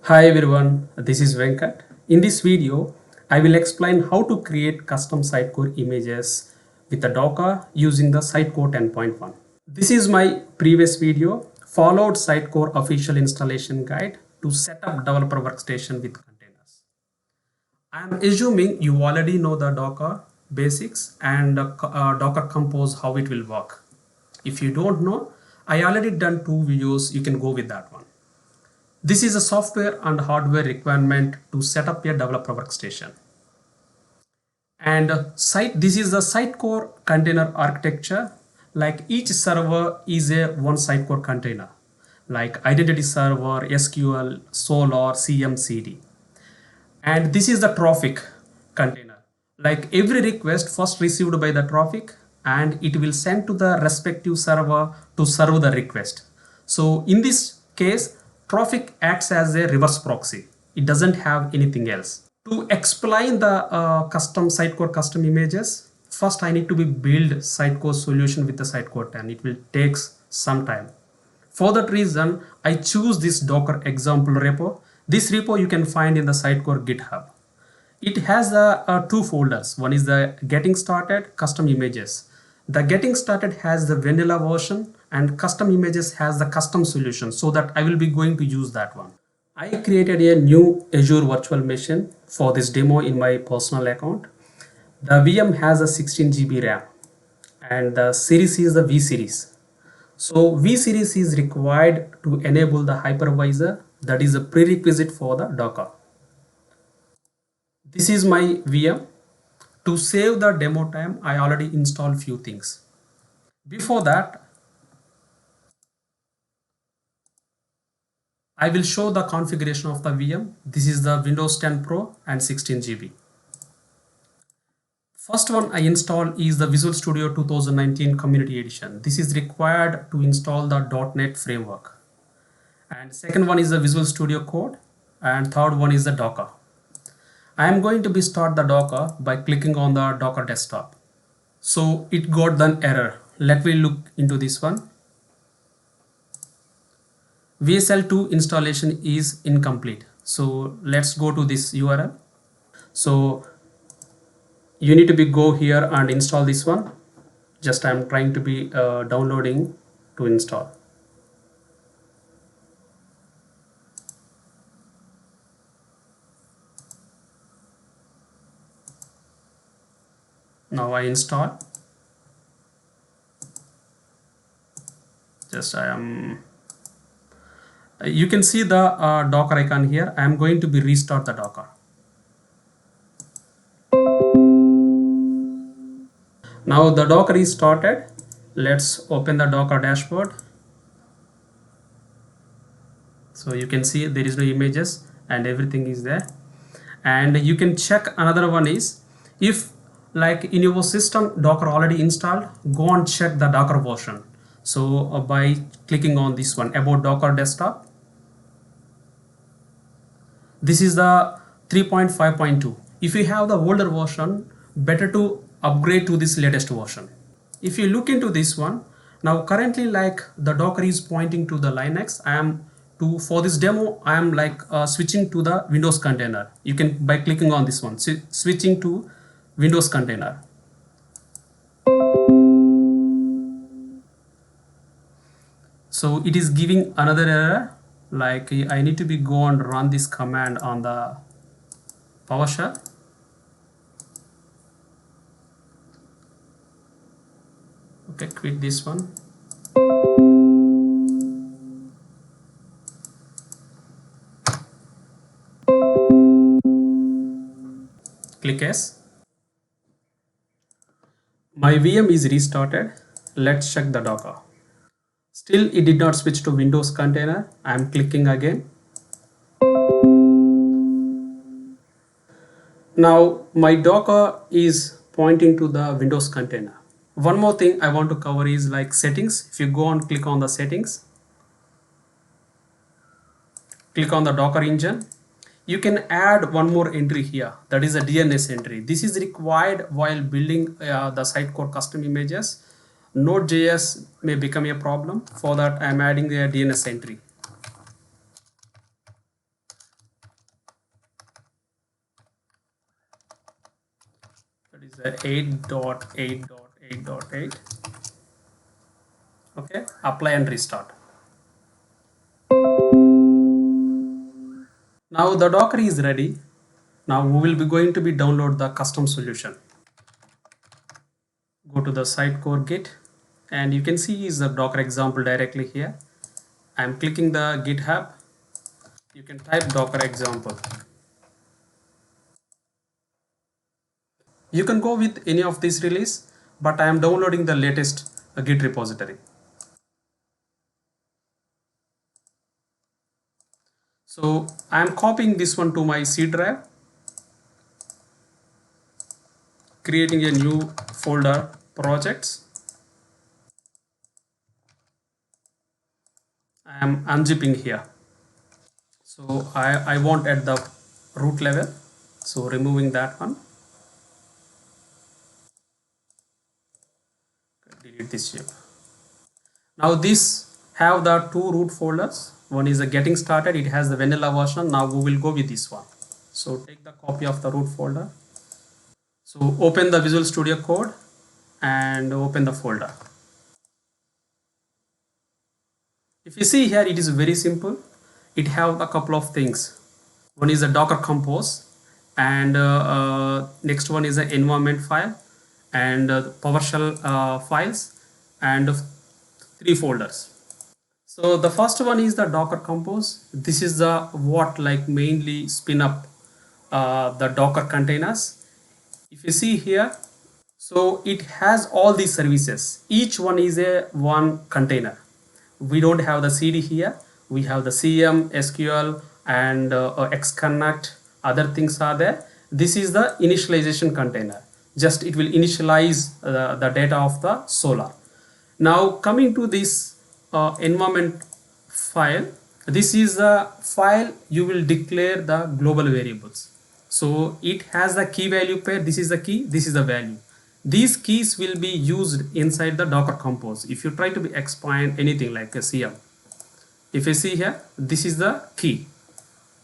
Hi everyone, this is Venkat. In this video, I will explain how to create custom Sitecore images with the Docker using the Sitecore 10.1. This is my previous video, followed Sitecore official installation guide to set up developer workstation with containers. I am assuming you already know the Docker basics and Docker Compose, how it will work. If you don't know, I already done two videos, you can go with that one. This is a software and hardware requirement to set up a developer workstation. And this is the Sitecore container architecture. Like each server is a one Sitecore container, like identity server, SQL, Solr, CM/CD. And this is the traffic container. Like every request first received by the traffic, and it will send to the respective server to serve the request. So in this case, traffic acts as a reverse proxy. It doesn't have anything else. To explain the custom Sitecore custom images, first I need to build Sitecore solution with the Sitecore 10. It will take some time. For that reason, I choose this Docker example repo. This repo you can find in the Sitecore GitHub. It has two folders. One is the getting started, custom images. The getting started has the vanilla version and custom images has the custom solution, so that I will be going to use that one. I created a new Azure virtual machine for this demo in my personal account. The VM has a 16 GB RAM and the series is the V series. So V series is required to enable the hypervisor, that is a prerequisite for the Docker. This is my VM. To save the demo time, I already installed few things. Before that, I will show the configuration of the VM. This is the Windows 10 Pro and 16 GB. First one I installed is the Visual Studio 2019 Community Edition. This is required to install the .NET framework. And second one is the Visual Studio Code. And third one is the Docker. I am going to start the Docker by clicking on the Docker desktop. So it got an error. Let me look into this one. VSL2 installation is incomplete. So let's go to this URL. So you need to go here and install this one. Just I'm trying to be downloading to install. Now I install. Just I am. You can see the Docker icon here. I am going to restart the Docker. Now the Docker is started. Let's open the Docker dashboard. So you can see there is no images and everything is there. And you can check another one is, if like in your system Docker already installed, go and check the Docker version. So by clicking on this one, about Docker desktop. This is the 3.5.2. If you have the older version, better to upgrade to this latest version. If you look into this one, now currently like the Docker is pointing to the Linux. For this demo, I am like switching to the Windows container. You can by clicking on this one, switching to Windows container. So it is giving another error, like I need to go and run this command on the PowerShell. Okay, quit this one. Click yes. My VM is restarted. Let's check the Docker. Still it did not switch to Windows container. I am clicking again. Now my Docker is pointing to the Windows container. One more thing I want to cover is like settings. If you go and click on the settings, click on the Docker engine, you can add one more entry here, that is a DNS entry. This is required while building the Sitecore custom images. Node.js may become a problem. For that I am adding a DNS entry. that is a 8.8.8.8. Okay, apply and restart. Now the Docker is ready. Now we will be going to be download the custom solution. Go to the Sitecore Git, and you can see is the Docker example directly here. I am clicking the GitHub. You can type Docker example. You can go with any of this release, but I am downloading the latest Git repository. So I am copying this one to my C drive, creating a new folder, projects. I am unzipping here. So I want at the root level, so removing that one. Delete this shape. Now this have the two root folders. One is the getting started, it has the vanilla version. Now we will go with this one. So take the copy of the root folder. So open the Visual Studio Code and open the folder. If you see here, it is very simple. It have a couple of things. One is a Docker Compose, and next one is an environment file, and PowerShell files, and 3 folders. So the first one is the Docker Compose. This is the what like mainly spin up the Docker containers. If you see here, so it has all these services. Each one is a one container. We don't have the CD here. We have the CM, SQL, and Xconnect. Other things are there. This is the initialization container. Just it will initialize the data of the Solar. Now coming to this environment file, this is the file you will declare the global variables. So it has the key value pair. This is the key, this is the value. These keys will be used inside the Docker Compose. If you try to be expand anything like a CM, if you see here, this is the key.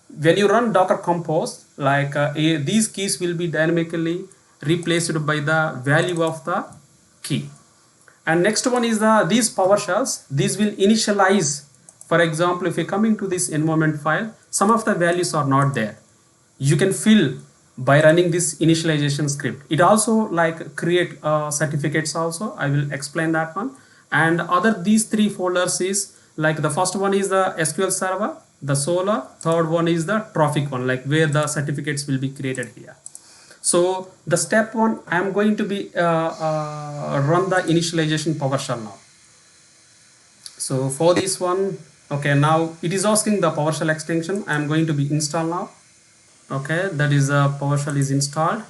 When you run Docker Compose, like these keys will be dynamically replaced by the value of the key. And next one is these PowerShells. These will initialize. For example, if you come into this environment file, some of the values are not there. You can fill by running this initialization script. It also like create certificates also. I will explain that one. And other these 3 folders is like the first one is the SQL Server, the Solar. Third one is the Trophic one, like where the certificates will be created here. So the step 1, I am going to be run the initialization PowerShell now. So for this one, okay, now it is asking the PowerShell extension. I am going to be install now. Okay, that is PowerShell is installed.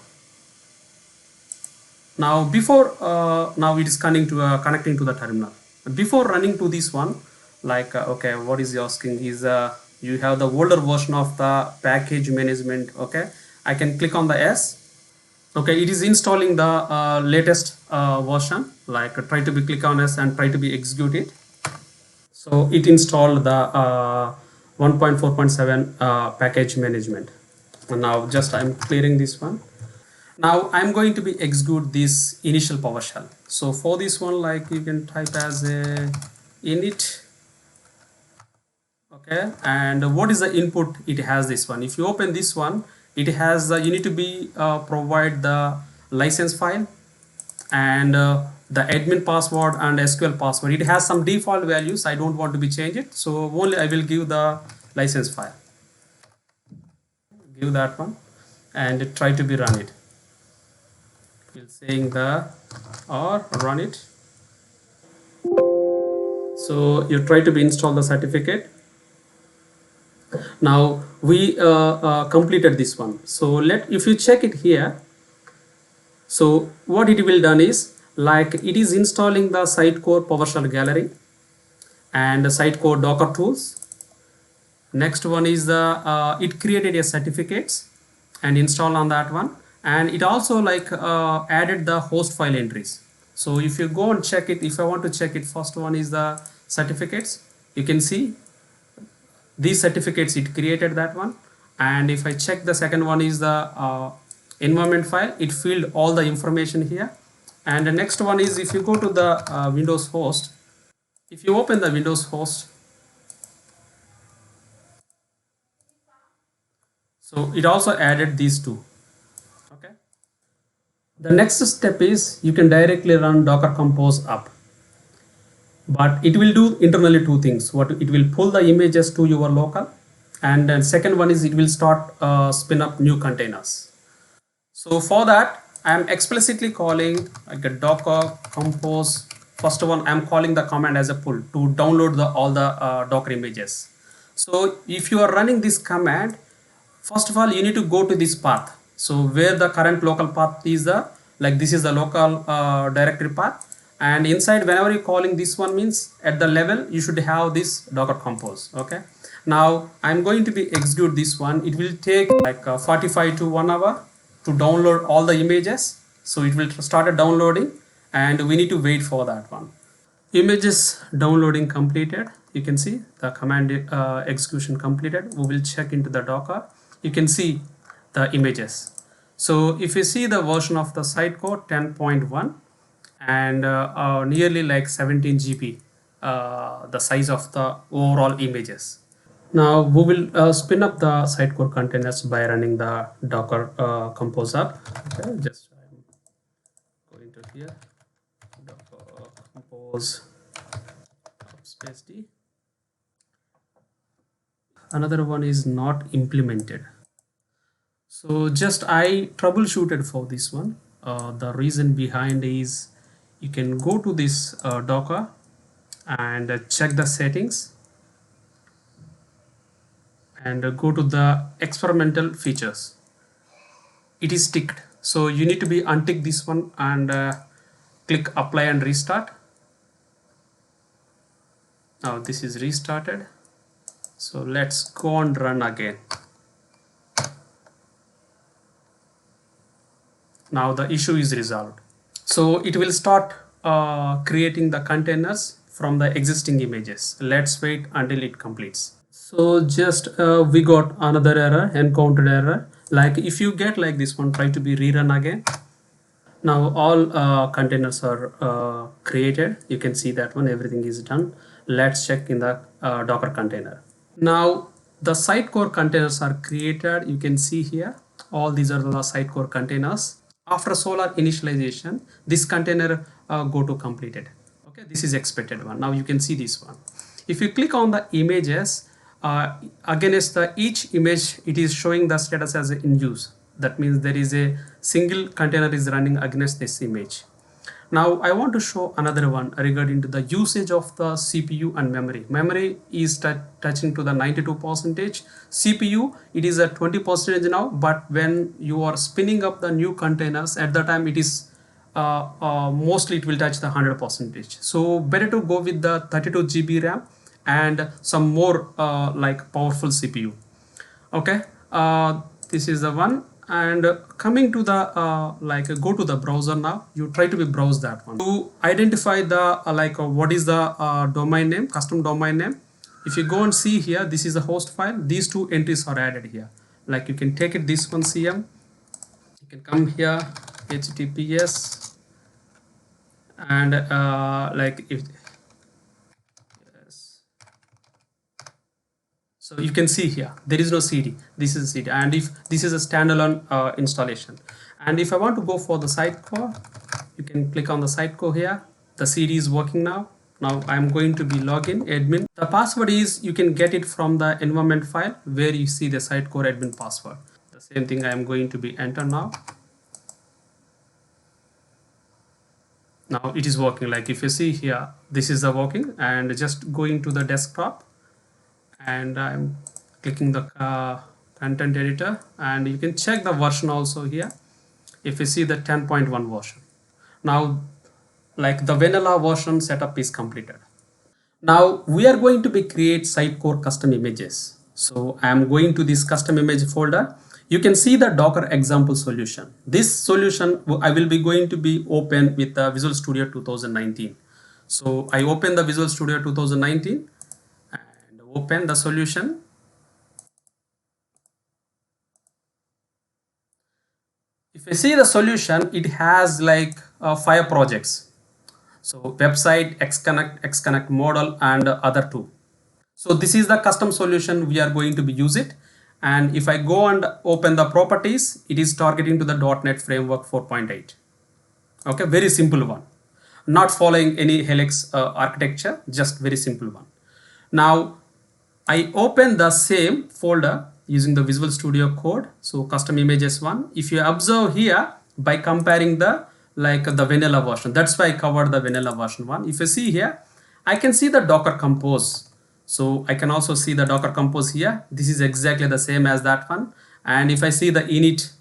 Now before now it is connecting to the terminal. Before running to this one, like okay, what is asking is you have the older version of the package management. Okay, I can click on the S. Okay, it is installing the latest version. Like try to be click on S and try to be execute it. So it installed the 1.4.7 package management. And now just I'm clearing this one. Now I'm going to be execute this initial PowerShell. So for this one, like you can type as a init. Okay, and what is the input? It has this one. If you open this one, it has you need to be provide the license file and the admin password and SQL password. It has some default values. I don't want to be change it, so only I will give the license file. Give that one and try to be run it. We'll saying the or run it. So you try to be install the certificate. Now we completed this one. So if you check it here, so what it will done is like it is installing the Sitecore PowerShell gallery and the Sitecore Docker tools. Next one is the it created a certificates and install on that one, and it also like added the host file entries. So if you go and check it, if I want to check it, first one is the certificates. You can see these certificates, it created that one. And if I check the second one is the environment file, it filled all the information here. And the next one is, if you go to the Windows host, if you open the Windows host, so it also added these two. Okay. The next step is you can directly run Docker Compose up, but it will do internally two things. What it will pull the images to your local, and then second one is it will start spin up new containers. So for that, I am explicitly calling like a Docker Compose. First one, I am calling the command as a pull to download all the Docker images. So if you are running this command, first of all, you need to go to this path. So where the current local path is, this is the local directory path, and inside whenever you're calling this one, means at the level you should have this Docker Compose. Okay. Now I'm going to be execute this one. It will take like 45 to 1 hour to download all the images. So it will start downloading, and we need to wait for that one. Images downloading completed. You can see the command execution completed. We will check into the Docker. You can see the images. So if you see the version of the Sitecore 10.1, and nearly like 17 GB, the size of the overall images. Now we will spin up the Sitecore containers by running the Docker Compose up. Okay, just I'm going to here, Docker Compose space D. Another one is not implemented. So just I troubleshooted for this one. The reason behind is you can go to this Docker and check the settings and go to the experimental features. It is ticked, so you need to be untick this one and click apply and restart. Now this is restarted, so let's go and run again. Now the issue is resolved, so it will start creating the containers from the existing images. Let's wait until it completes. So just we got another error, encountered error. Like if you get like this one, try to be rerun again. Now all containers are created. You can see that one, everything is done. Let's check in the Docker container. Now the Sitecore containers are created. You can see here, all these are the Sitecore containers. After Solr initialization, this container go to completed. Okay, this is expected one. Now you can see this one. If you click on the images, against each image, it is showing the status as in use. That means there is a single container is running against this image. Now I want to show another one regarding to the usage of the CPU and memory. Memory is touching to the 92%. CPU, it is at 20% now, but when you are spinning up the new containers, at the time it is mostly it will touch the 100%. So better to go with the 32 GB RAM and some more like powerful CPU. Okay, this is the one. And coming to the go to the browser. Now you try to be browse that one to identify the what is the domain name, custom domain name. If you go and see here, this is the host file. These two entries are added here. Like you can take it this one CM, you can come here HTTPS, and if so you can see here there is no CD. This is CD, and if this is a standalone installation, and if I want to go for the Sitecore, you can click on the Sitecore here. The CD is working now. Now I'm going to be login admin. The password is you can get it from the environment file where you see the Sitecore admin password. The same thing I am going to be enter now. Now it is working. Like if you see here, this is the working, and just going to the desktop, and I'm clicking the content editor, and you can check the version also here. If you see the 10.1 version, now like the vanilla version setup is completed. Now we are going to be create Sitecore custom images. So I am going to this custom image folder. You can see the Docker example solution. This solution I will be going to be open with the Visual Studio 2019. So I open the Visual Studio 2019 and open the solution. If you see the solution, it has like 5 projects. So website, Xconnect model, and other 2. So this is the custom solution we are going to be use it. And if I go and open the properties, it is targeting to the .NET Framework 4.8. Okay, very simple one. Not following any Helix architecture, just very simple one. Now I open the same folder using the Visual Studio Code. So custom images one. If you observe here, by comparing the the vanilla version, that's why I covered the vanilla version one. If you see here, I can see the Docker Compose. So I can also see the Docker Compose here. This is exactly the same as that one. And if I see the init,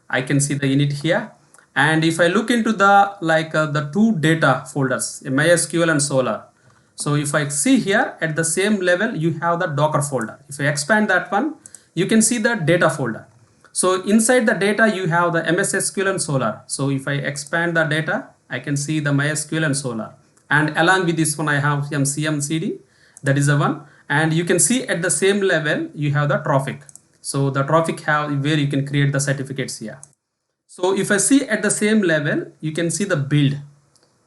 I can see the init here. And if I look into the the 2 data folders, MySQL and Solr. So if I see here at the same level, you have the Docker folder. If I expand that one, you can see the data folder. So inside the data, you have the MS SQL and Solr. So if I expand the data, I can see the MySQL and Solr. And along with this one, I have some CMCD. That is the one. And you can see at the same level, you have the Trophic. So the Trophic have where you can create the certificates here. So if I see at the same level, you can see the build.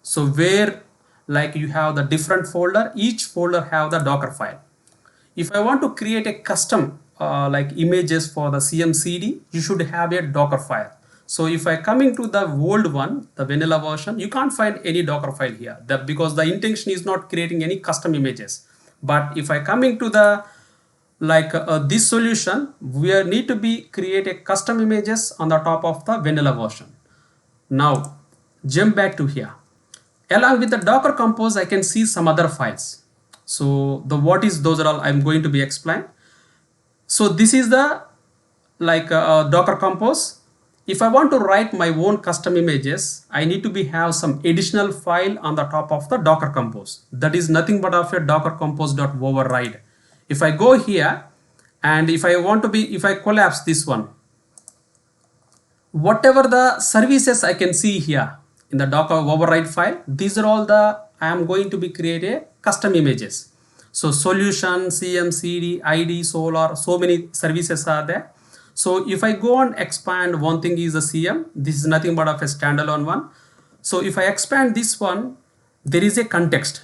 So where you have the different folder, each folder have the Docker file. If I want to create a custom images for the CMCD, you should have a Docker file. So if I come into the old one, the vanilla version, you can't find any Docker file here because the intention is not creating any custom images. But if I come into the this solution, we need to be create a custom images on the top of the vanilla version. Now jump back to here. Along with the Docker Compose, I can see some other files. So the what is those are all I'm going to be explain. So this is the Docker Compose. If I want to write my own custom images, I need to be have some additional file on the top of the Docker Compose. That is nothing but of a Docker Compose.override. If I go here and if I collapse this one, whatever the services I can see here in the Docker override file, these are all I am going to be create a custom images. So solution, CMCD, ID, Solr, so many services are there. So if I go and expand, one thing is the CM, this is nothing but of a standalone one. So if I expand this one, there is a context.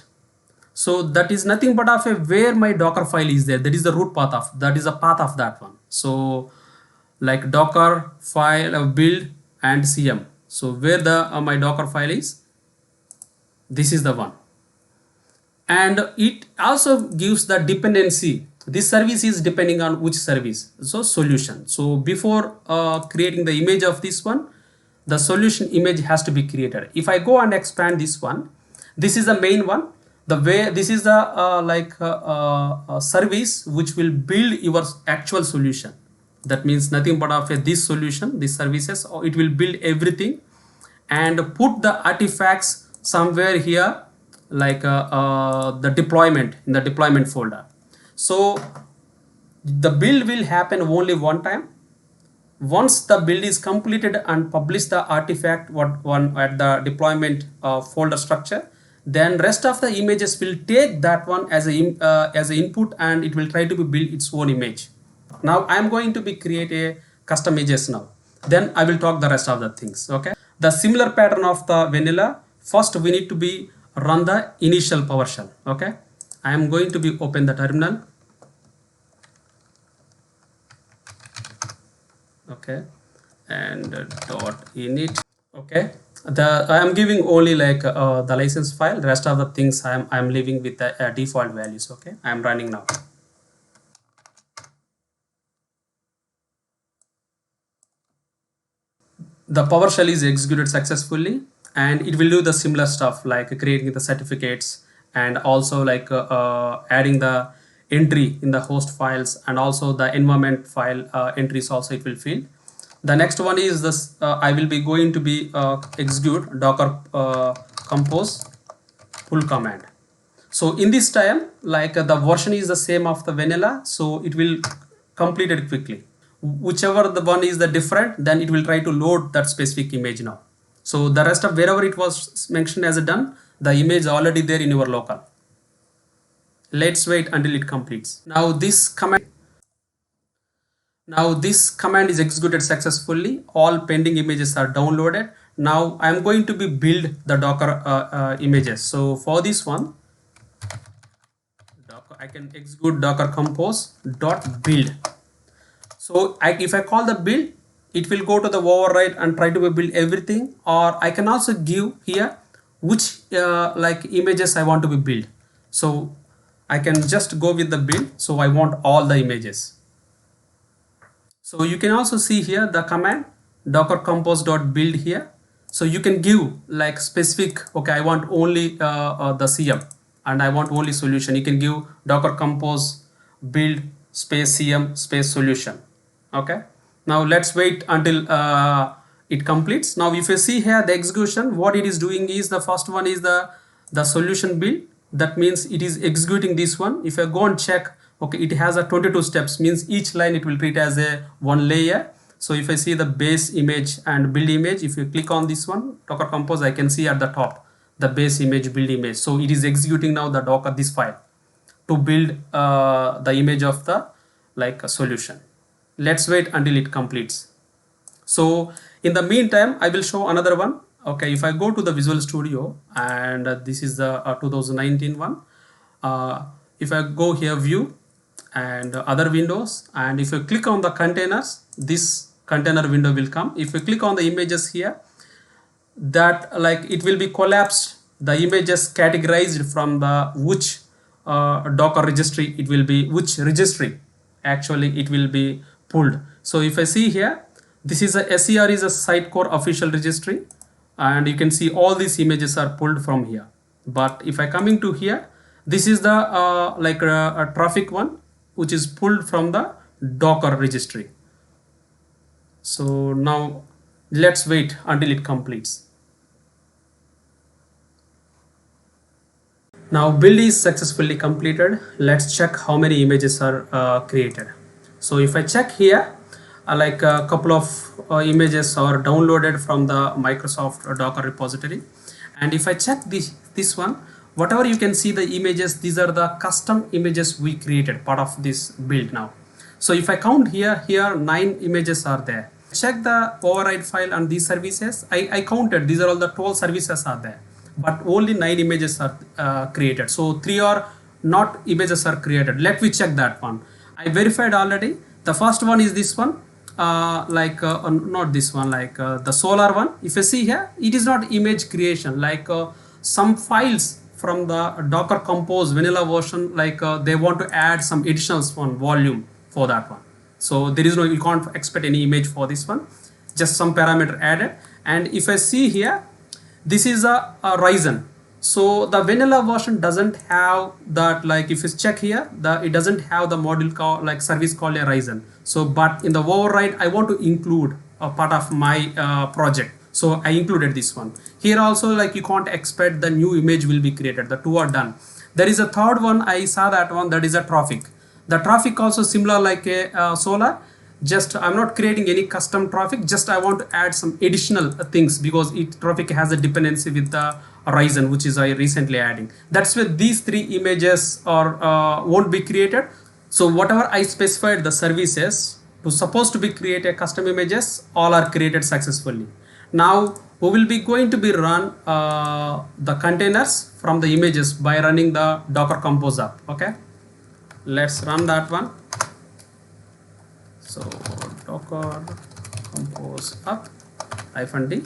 So that is nothing but of a where my Docker file is there. That is the root path of that is the path of that one. So like Docker file build and CM. So where the my Docker file is, this is the one. And it also gives the dependency. This service is depending on which service. So solution. So before creating the image of this one, the solution image has to be created. If I go and expand this one, this is the main one. The way this is the service which will build your actual solution. That means nothing but of this solution, these services, or it will build everything and put the artifacts somewhere here the deployment in the deployment folder. So the build will happen only one time. Once the build is completed and publish the artifact one at the deployment folder structure, then rest of the images will take that one as a input and it will try to build its own image. Now I am going to be create a custom images now. Then I will talk the rest of the things. Okay. The similar pattern of the vanilla. First we need to be run the initial PowerShell. Okay. I am going to be open the terminal. Okay. And .init. Okay. I am giving only the license file. The rest of the things I am leaving with the default values. Okay. I am running now. The PowerShell is executed successfully and it will do the similar stuff like creating the certificates and also adding the entry in the host files and also the environment file entries also it will fill. The next one is this I will be going to be execute docker compose pull command. So in this time the version is the same of the vanilla, so it will complete it quickly. Whichever the one is the different, then it will try to load that specific image now. So the rest of wherever it was mentioned as done, the image is already there in your local. Let's wait until it completes. Now this command, Now this command is executed successfully. All pending images are downloaded. Now I am going to be build the Docker images. So for this one, Docker, I can execute docker compose dot build. So if I call the build, it will go to the override and try to build everything. Or I can also give here which like images I want to be built. So I can just go with the build. So I want all the images. So you can also see here the command docker compose.build here. So you can give like specific, okay, I want only the CM and I want only solution. You can give docker compose build space CM space solution. Okay. Now let's wait until it completes. Now if you see here the execution, what it is doing is the first one is the solution build. That means it is executing this one. If I go and check, okay, it has a 22 steps, means each line it will treat as a one layer. So if I see the base image and build image, if you click on this one docker compose, I can see at the top the base image build image. So it is executing now the docker this file to build the image of the like a solution. Let's wait until it completes. So in the meantime, I will show another one. Okay, if I go to the Visual Studio and this is the 2019 one. If I go here view and other windows, and if you click on the containers, this container window will come. If you click on the images here, that like it will be collapsed, the images categorized from the which docker registry it will be, which registry actually it will be pulled. So if I see here, this is a SCR is a Sitecore official registry, and you can see all these images are pulled from here. But if I coming to here, this is the like a traffic one which is pulled from the docker registry. So now let's wait until it completes. Now build is successfully completed. Let's check how many images are created. So if I check here, like a couple of images are downloaded from the Microsoft Docker repository. And if I check this one, whatever you can see the images, these are the custom images we created, part of this build now. So if I count here 9 images are there. Check the override file and these services. I counted, these are all the 12 services are there, but only 9 images are created. So 3 are not images are created. Let me check that one. I verified already. The first one is this one, not this one, like the solar one. If you see here, it is not image creation, like some files from the docker compose vanilla version, like they want to add some additional one volume for that one. So there is no, you can't expect any image for this one, just some parameter added. And if I see here, this is a Ryzen. So the vanilla version doesn't have that, like if you check here, it doesn't have the module call like service called a Ryzen. So but in the override, I want to include a part of my project. So I included this one. Here also, like you can't expect the new image will be created. The two are done. There is a third one, I saw that one, that is a traffic. The traffic also similar like a solar. Just I'm not creating any custom traffic, just I want to add some additional things because traffic has a dependency with the Ryzen, which is I recently adding. That's where these 3 images are won't be created. So whatever I specified the services to supposed to be create a custom images, all are created successfully. Now we will be going to be run the containers from the images by running the docker compose app. Okay, let's run that one. So docker compose up -d.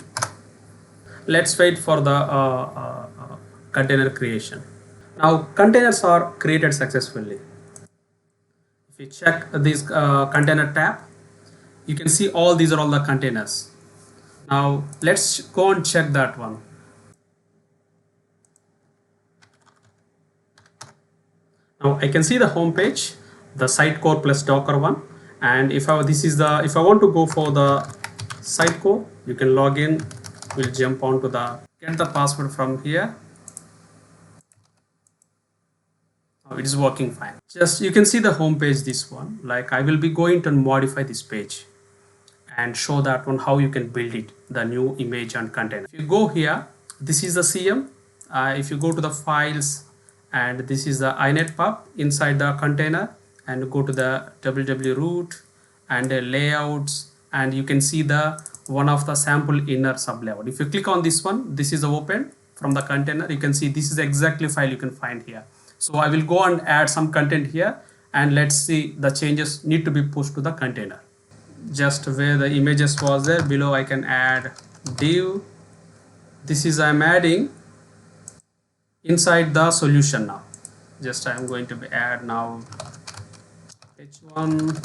Let's wait for the container creation. Now containers are created successfully. If you check this container tab, you can see all these are all the containers. Now let's go and check that one. Now I can see the home page, the Sitecore plus Docker one. And if I want to go for the Sitecore, you can log in. We'll jump on to get the password from here. It is working fine. Just you can see the home page, this one. Like I will be going to modify this page and show that one how you can build it, the new image and container. If you go here, this is the CM. If you go to the files, and this is the inetpub inside the container, and go to the www root, and layouts, and you can see the one of the sample inner sub layout. If you click on this one, this is open from the container. You can see this is exactly file you can find here. So I will go and add some content here, and let's see the changes need to be pushed to the container. Just where the images was there, below I can add div. This is I'm adding inside the solution now. Just I'm going to be add now h1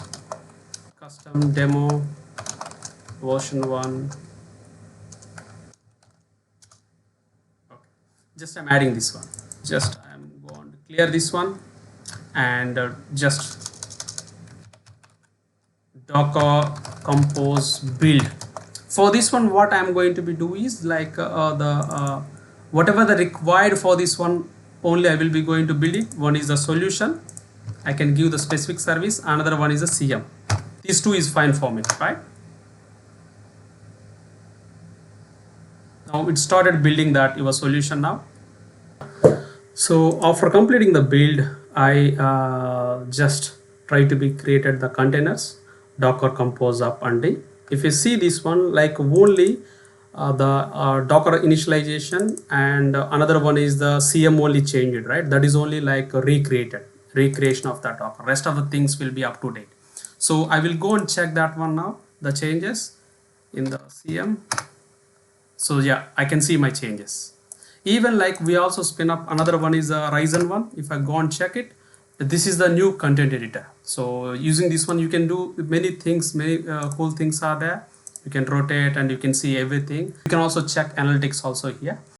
custom demo version 1. Okay. Just I'm adding this one. Just I'm going to clear this one, and just docker compose build. For this one, what I'm going to be do is like whatever the required for this one, only I will be going to build it. One is the solution, I can give the specific service. Another one is a CM. These two is fine for me, right? Now it started building that your solution now. So after completing the build, I just try to be created the containers, docker compose up and D. If you see this one, like only the docker initialization, and another one is the CM only changed, right? That is only like recreation of that docker. Rest of the things will be up to date. So I will go and check that one now, the changes in the CM. So yeah, I can see my changes. Even like we also spin up another one is a Ryzen one. If I go and check it, this is the new content editor. So using this one you can do many things, many cool things are there. You can rotate and you can see everything. You can also check analytics also here.